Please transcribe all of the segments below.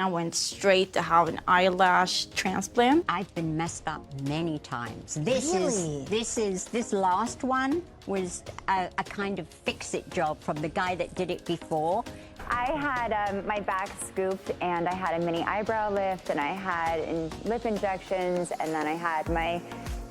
I went straight to have an eyelash transplant. I've been messed up many times. Really? This last one was a kind of fix-it job from the guy that did it before. I had my back scooped, and I had a mini eyebrow lift, and I had lip injections, and then I had my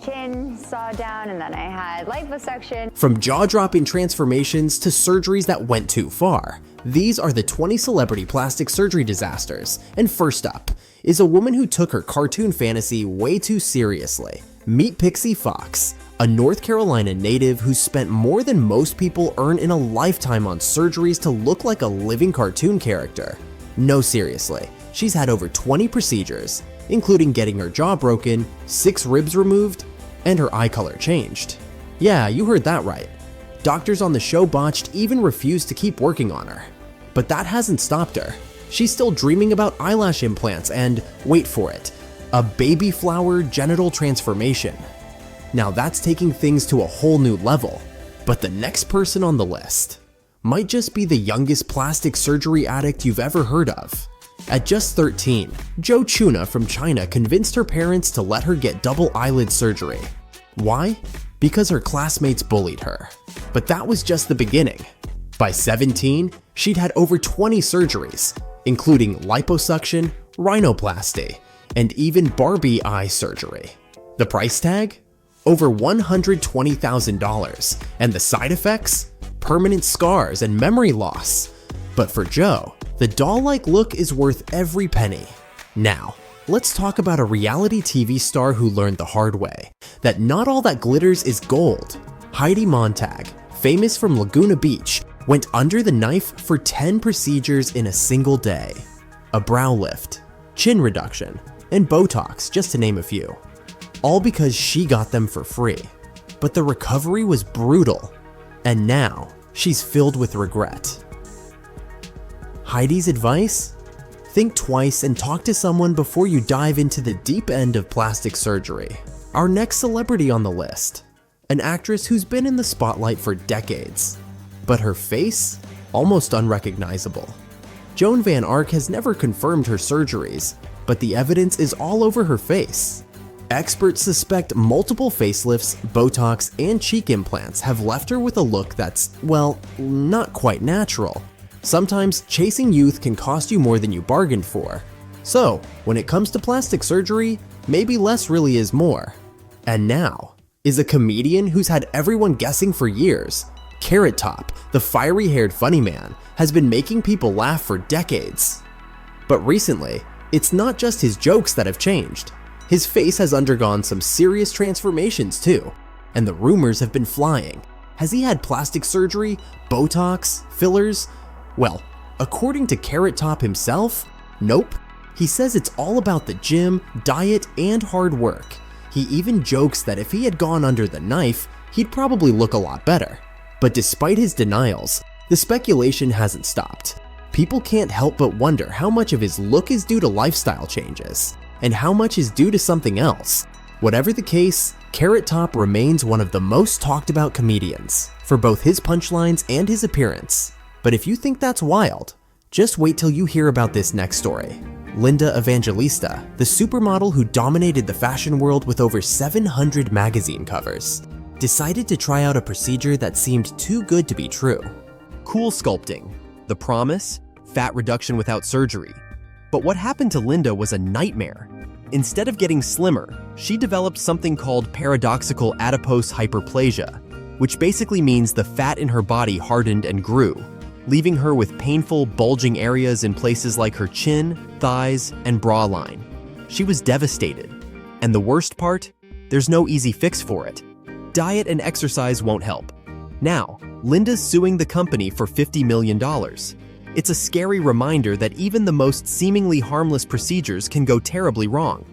chin sawed down, and then I had liposuction. From jaw-dropping transformations to surgeries that went too far, these are the 20 celebrity plastic surgery disasters. And first up is a woman who took her cartoon fantasy way too seriously. Meet Pixee Fox, a North Carolina native who spent more than most people earn in a lifetime on surgeries to look like a living cartoon character. No, seriously, she's had over 20 procedures, including getting her jaw broken, 6 ribs removed, and her eye color changed. Yeah, you heard that right. Doctors on the show Botched even refused to keep working on her. But that hasn't stopped her. She's still dreaming about eyelash implants and, wait for it, a baby flower genital transformation. Now that's taking things to a whole new level. But the next person on the list might just be the youngest plastic surgery addict you've ever heard of. At just 13, Jo Chuna from China convinced her parents to let her get double eyelid surgery. Why? Because her classmates bullied her. But that was just the beginning. By 17, she'd had over 20 surgeries, including liposuction, rhinoplasty, and even Barbie eye surgery. The price tag? Over $120,000, and the side effects? Permanent scars and memory loss. But for Jo, the doll-like look is worth every penny. Now, let's talk about a reality TV star who learned the hard way that not all that glitters is gold. Heidi Montag, famous from Laguna Beach, went under the knife for 10 procedures in a single day. A brow lift, chin reduction, and Botox, just to name a few. All because she got them for free. But the recovery was brutal, and now she's filled with regret. Heidi's advice? Think twice and talk to someone before you dive into the deep end of plastic surgery. Our next celebrity on the list, an actress who's been in the spotlight for decades, but her face? Almost unrecognizable. Joan Van Ark has never confirmed her surgeries, but the evidence is all over her face. Experts suspect multiple facelifts, Botox, and cheek implants have left her with a look that's, well, not quite natural. Sometimes chasing youth can cost you more than you bargained for. So, when it comes to plastic surgery, maybe less really is more. And now, is a comedian who's had everyone guessing for years. Carrot Top, the fiery-haired funny man, has been making people laugh for decades. But recently, it's not just his jokes that have changed. His face has undergone some serious transformations too, and the rumors have been flying. Has he had plastic surgery, Botox, fillers? Well, according to Carrot Top himself, nope. He says it's all about the gym, diet, and hard work. He even jokes that if he had gone under the knife, he'd probably look a lot better. But despite his denials, the speculation hasn't stopped. People can't help but wonder how much of his look is due to lifestyle changes, and how much is due to something else. Whatever the case, Carrot Top remains one of the most talked about comedians, for both his punchlines and his appearance. But if you think that's wild, just wait till you hear about this next story. Linda Evangelista, the supermodel who dominated the fashion world with over 700 magazine covers, decided to try out a procedure that seemed too good to be true. Cool sculpting, the promise, fat reduction without surgery. But what happened to Linda was a nightmare. Instead of getting slimmer, she developed something called paradoxical adipose hyperplasia, which basically means the fat in her body hardened and grew, leaving her with painful, bulging areas in places like her chin, thighs, and bra line. She was devastated. And the worst part? There's no easy fix for it. Diet and exercise won't help. Now, Linda's suing the company for $50 million. It's a scary reminder that even the most seemingly harmless procedures can go terribly wrong.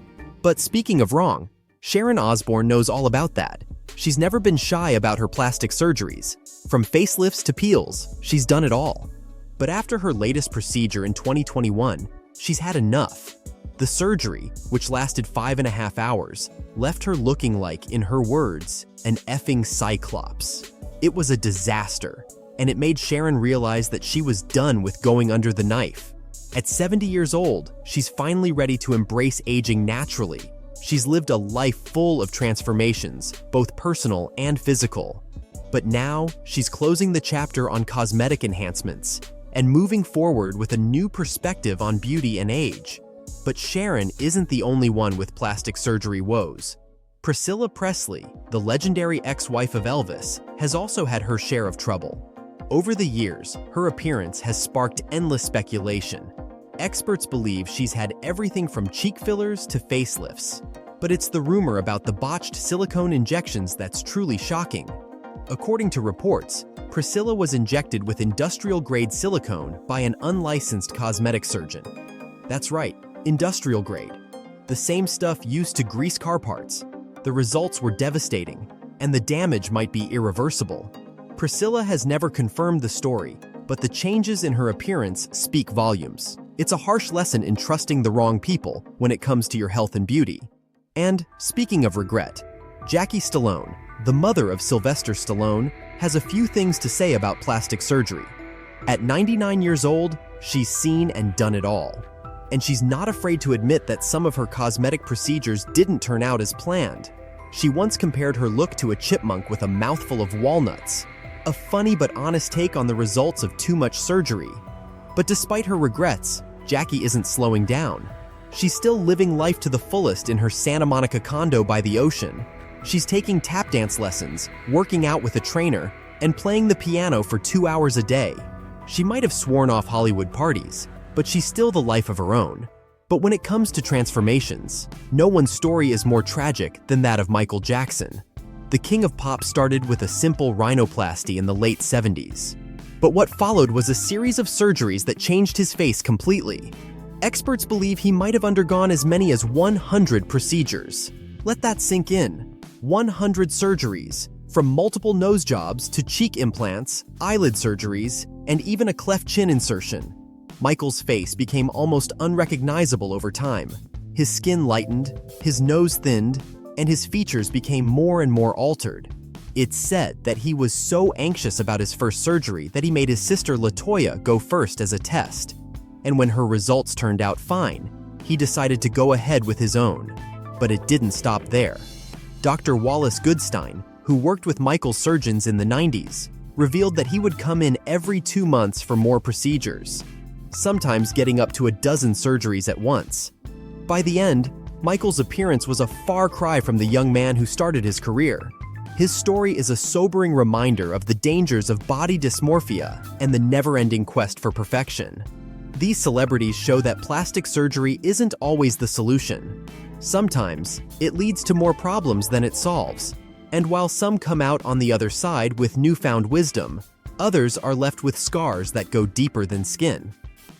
But speaking of wrong, Sharon Osbourne knows all about that. She's never been shy about her plastic surgeries. From facelifts to peels, she's done it all. But after her latest procedure in 2021, she's had enough. The surgery, which lasted 5.5 hours, left her looking like, in her words, an effing cyclops. It was a disaster, and it made Sharon realize that she was done with going under the knife. At 70 years old, she's finally ready to embrace aging naturally. She's lived a life full of transformations, both personal and physical. But now, she's closing the chapter on cosmetic enhancements and moving forward with a new perspective on beauty and age. But Sharon isn't the only one with plastic surgery woes. Priscilla Presley, the legendary ex-wife of Elvis, has also had her share of trouble. Over the years, her appearance has sparked endless speculation. Experts believe she's had everything from cheek fillers to facelifts. But it's the rumor about the botched silicone injections that's truly shocking. According to reports, Priscilla was injected with industrial-grade silicone by an unlicensed cosmetic surgeon. That's right, industrial grade. The same stuff used to grease car parts. The results were devastating, and the damage might be irreversible. Priscilla has never confirmed the story, but the changes in her appearance speak volumes. It's a harsh lesson in trusting the wrong people when it comes to your health and beauty. And speaking of regret, Jackie Stallone, the mother of Sylvester Stallone, has a few things to say about plastic surgery. At 99 years old, she's seen and done it all. And she's not afraid to admit that some of her cosmetic procedures didn't turn out as planned. She once compared her look to a chipmunk with a mouthful of walnuts, a funny but honest take on the results of too much surgery. But despite her regrets, Jackie isn't slowing down. She's still living life to the fullest in her Santa Monica condo by the ocean. She's taking tap dance lessons, working out with a trainer, and playing the piano for 2 hours a day. She might have sworn off Hollywood parties, but she's still the life of her own. But when it comes to transformations, no one's story is more tragic than that of Michael Jackson. The king of pop started with a simple rhinoplasty in the late 70s. But what followed was a series of surgeries that changed his face completely. Experts believe he might have undergone as many as 100 procedures. Let that sink in. 100 surgeries, from multiple nose jobs to cheek implants, eyelid surgeries, and even a cleft chin insertion. Michael's face became almost unrecognizable over time. His skin lightened, his nose thinned, and his features became more and more altered. It's said that he was so anxious about his first surgery that he made his sister LaToya go first as a test. And when her results turned out fine, he decided to go ahead with his own. But it didn't stop there. Dr. Wallace Goodstein, who worked with Michael's surgeons in the 90s, revealed that he would come in every 2 months for more procedures, sometimes getting up to a dozen surgeries at once. By the end, Michael's appearance was a far cry from the young man who started his career. His story is a sobering reminder of the dangers of body dysmorphia and the never-ending quest for perfection. These celebrities show that plastic surgery isn't always the solution. Sometimes, it leads to more problems than it solves. And while some come out on the other side with newfound wisdom, others are left with scars that go deeper than skin.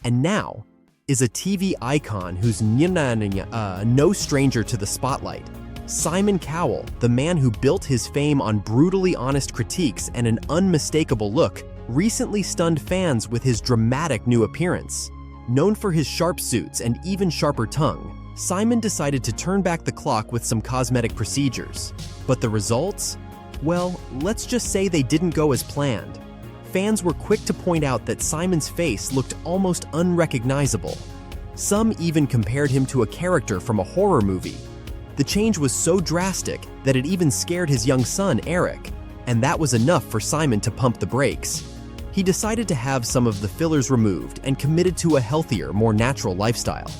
And now is a TV icon who's no stranger to the spotlight. Simon Cowell, the man who built his fame on brutally honest critiques and an unmistakable look, recently stunned fans with his dramatic new appearance. Known for his sharp suits and even sharper tongue, Simon decided to turn back the clock with some cosmetic procedures. But the results? Well, let's just say they didn't go as planned. Fans were quick to point out that Simon's face looked almost unrecognizable. Some even compared him to a character from a horror movie. The change was so drastic that it even scared his young son, Eric, and that was enough for Simon to pump the brakes. He decided to have some of the fillers removed and committed to a healthier, more natural lifestyle.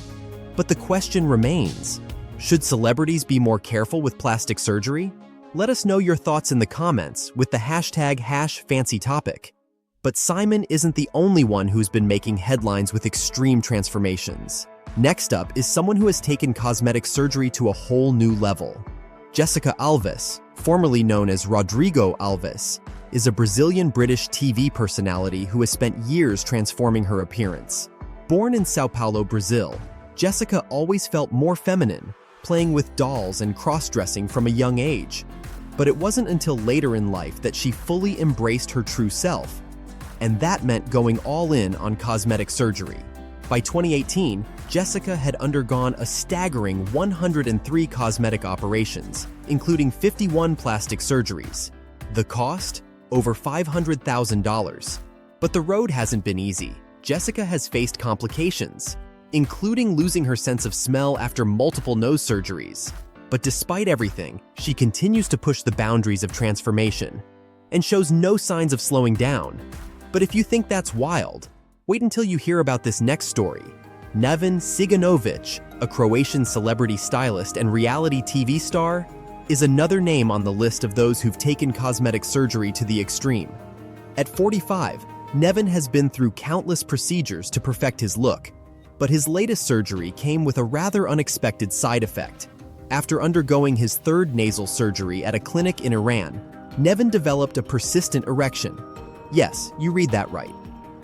But the question remains, should celebrities be more careful with plastic surgery? Let us know your thoughts in the comments with the hashtag #FancyTopic. But Simon isn't the only one who's been making headlines with extreme transformations. Next up is someone who has taken cosmetic surgery to a whole new level. Jessica Alves, formerly known as Rodrigo Alves, is a Brazilian-British TV personality who has spent years transforming her appearance. Born in Sao Paulo, Brazil, Jessica always felt more feminine, playing with dolls and cross-dressing from a young age. But it wasn't until later in life that she fully embraced her true self. And that meant going all in on cosmetic surgery. By 2018, Jessica had undergone a staggering 103 cosmetic operations, including 51 plastic surgeries. The cost? Over $500,000. But the road hasn't been easy. Jessica has faced complications, including losing her sense of smell after multiple nose surgeries. But despite everything, she continues to push the boundaries of transformation and shows no signs of slowing down. But if you think that's wild, wait until you hear about this next story. Neven Ciganovic, a Croatian celebrity stylist and reality TV star, is another name on the list of those who've taken cosmetic surgery to the extreme. At 45, Neven has been through countless procedures to perfect his look, but his latest surgery came with a rather unexpected side effect. After undergoing his third nasal surgery at a clinic in Iran, Neven developed a persistent erection. Yes, you read that right.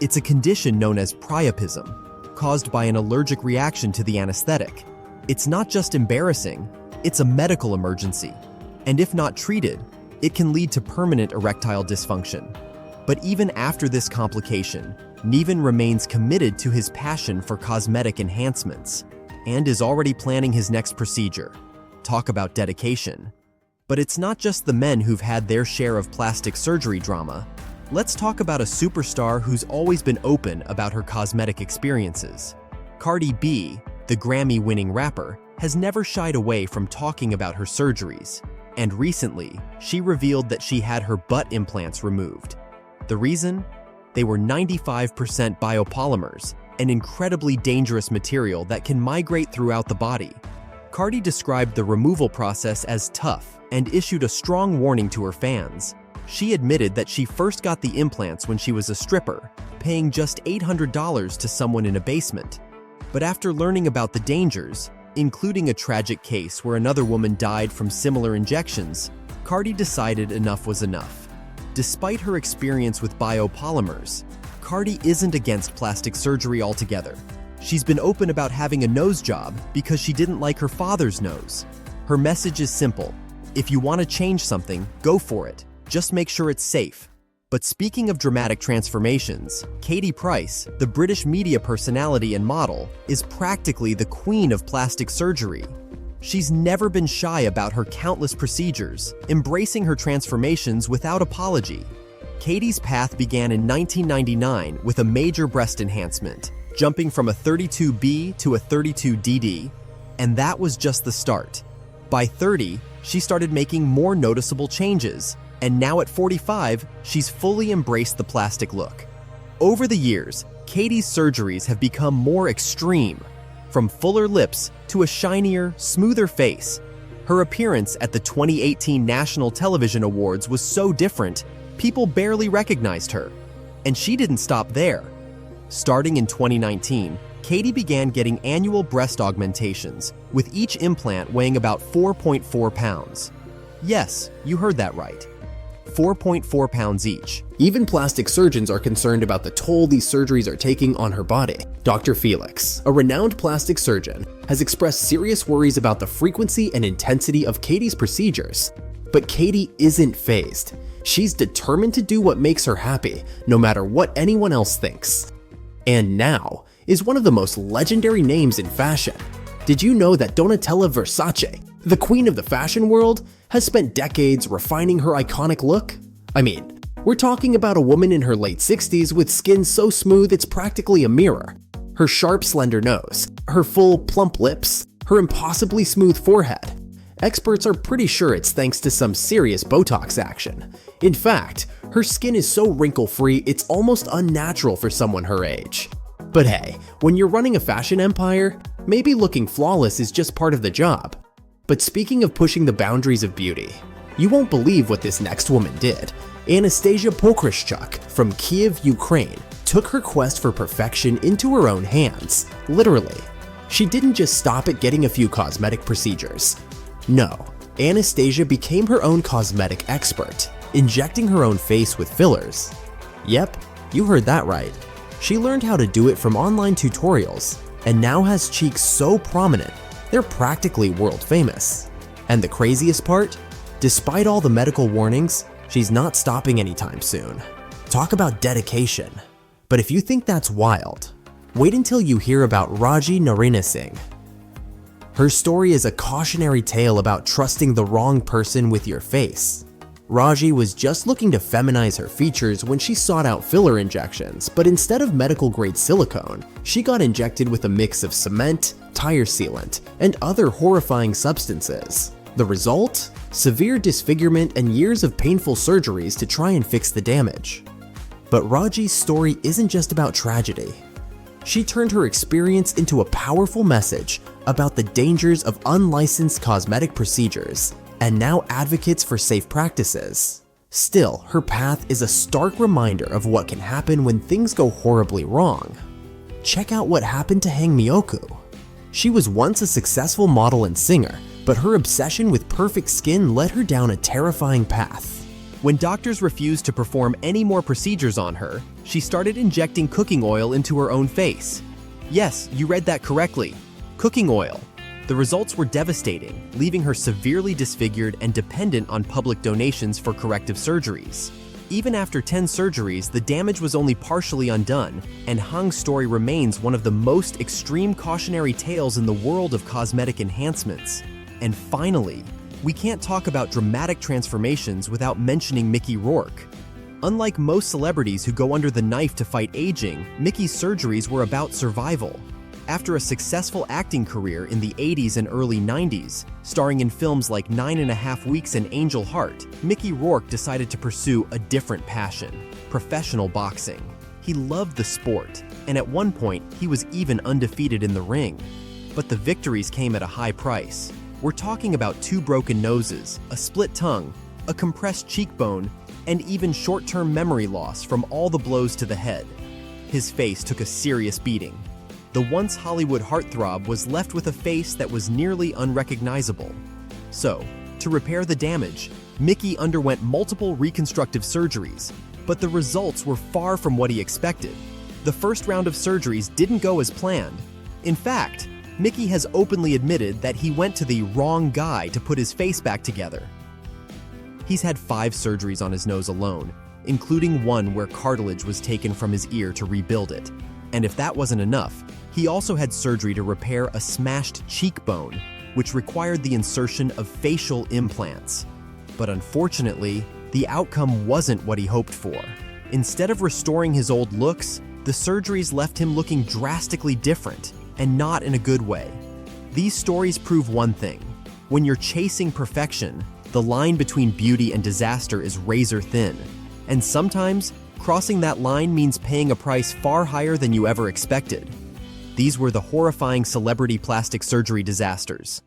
It's a condition known as priapism, caused by an allergic reaction to the anesthetic. It's not just embarrassing, it's a medical emergency. And if not treated, it can lead to permanent erectile dysfunction. But even after this complication, Neven remains committed to his passion for cosmetic enhancements and is already planning his next procedure. Talk about dedication. But it's not just the men who've had their share of plastic surgery drama. Let's talk about a superstar who's always been open about her cosmetic experiences. Cardi B, the Grammy-winning rapper, has never shied away from talking about her surgeries. And recently, she revealed that she had her butt implants removed. The reason? They were 95% biopolymers, an incredibly dangerous material that can migrate throughout the body. Cardi described the removal process as tough and issued a strong warning to her fans. She admitted that she first got the implants when she was a stripper, paying just $800 to someone in a basement. But after learning about the dangers, including a tragic case where another woman died from similar injections, Cardi decided enough was enough. Despite her experience with biopolymers, Cardi isn't against plastic surgery altogether. She's been open about having a nose job because she didn't like her father's nose. Her message is simple. If you want to change something, go for it. Just make sure it's safe. But speaking of dramatic transformations, Katie Price, the British media personality and model, is practically the queen of plastic surgery. She's never been shy about her countless procedures, embracing her transformations without apology. Katie's path began in 1999 with a major breast enhancement, jumping from a 32B to a 32DD, and that was just the start. By 30, she started making more noticeable changes, and now at 45, she's fully embraced the plastic look. Over the years, Katie's surgeries have become more extreme, from fuller lips to a shinier, smoother face. Her appearance at the 2018 National Television Awards was so different, people barely recognized her. And she didn't stop there. Starting in 2019, Katie began getting annual breast augmentations, with each implant weighing about 4.4 pounds. Yes, you heard that right. 4.4 pounds each. Even plastic surgeons are concerned about the toll these surgeries are taking on her body. Dr. Felix, a renowned plastic surgeon, has expressed serious worries about the frequency and intensity of Katie's procedures. But Katie isn't fazed. She's determined to do what makes her happy, no matter what anyone else thinks. And now is one of the most legendary names in fashion. Did you know that Donatella Versace, the queen of the fashion world, has spent decades refining her iconic look? I mean, we're talking about a woman in her late 60s with skin so smooth it's practically a mirror. Her sharp, slender nose, her full, plump lips, her impossibly smooth forehead. Experts are pretty sure it's thanks to some serious Botox action. In fact, her skin is so wrinkle-free it's almost unnatural for someone her age. But hey, when you're running a fashion empire, maybe looking flawless is just part of the job. But speaking of pushing the boundaries of beauty, you won't believe what this next woman did. Anastasia Pokryshchuk from Kyiv, Ukraine, took her quest for perfection into her own hands, literally. She didn't just stop at getting a few cosmetic procedures. No, Anastasia became her own cosmetic expert, injecting her own face with fillers. Yep, you heard that right. She learned how to do it from online tutorials, and now has cheeks so prominent they're practically world famous. And the craziest part? Despite all the medical warnings, she's not stopping anytime soon. Talk about dedication. But if you think that's wild, wait until you hear about Raji Narinasinghe. Her story is a cautionary tale about trusting the wrong person with your face. Raji was just looking to feminize her features when she sought out filler injections, but instead of medical-grade silicone, she got injected with a mix of cement, tire sealant, and other horrifying substances. The result? Severe disfigurement and years of painful surgeries to try and fix the damage. But Raji's story isn't just about tragedy. She turned her experience into a powerful message about the dangers of unlicensed cosmetic procedures, and now advocates for safe practices. Still, her path is a stark reminder of what can happen when things go horribly wrong. Check out what happened to Hang Myoku. She was once a successful model and singer, but her obsession with perfect skin led her down a terrifying path. When doctors refused to perform any more procedures on her, she started injecting cooking oil into her own face. Yes, you read that correctly. Cooking oil. The results were devastating, leaving her severely disfigured and dependent on public donations for corrective surgeries. Even after 10 surgeries, the damage was only partially undone, and Hang's story remains one of the most extreme cautionary tales in the world of cosmetic enhancements. And finally, we can't talk about dramatic transformations without mentioning Mickey Rourke. Unlike most celebrities who go under the knife to fight aging, Mickey's surgeries were about survival. After a successful acting career in the 80s and early 90s, starring in films like 9½ Weeks and Angel Heart, Mickey Rourke decided to pursue a different passion: professional boxing. He loved the sport, and at one point, he was even undefeated in the ring. But the victories came at a high price. We're talking about 2 broken noses, a split tongue, a compressed cheekbone, and even short-term memory loss from all the blows to the head. His face took a serious beating. The once Hollywood heartthrob was left with a face that was nearly unrecognizable. So, to repair the damage, Mickey underwent multiple reconstructive surgeries, but the results were far from what he expected. The first round of surgeries didn't go as planned. In fact, Mickey has openly admitted that he went to the wrong guy to put his face back together. He's had 5 surgeries on his nose alone, including one where cartilage was taken from his ear to rebuild it. And if that wasn't enough, he also had surgery to repair a smashed cheekbone, which required the insertion of facial implants. But unfortunately, the outcome wasn't what he hoped for. Instead of restoring his old looks, the surgeries left him looking drastically different, and not in a good way. These stories prove one thing: when you're chasing perfection, the line between beauty and disaster is razor thin, and sometimes crossing that line means paying a price far higher than you ever expected. These were the horrifying celebrity plastic surgery disasters.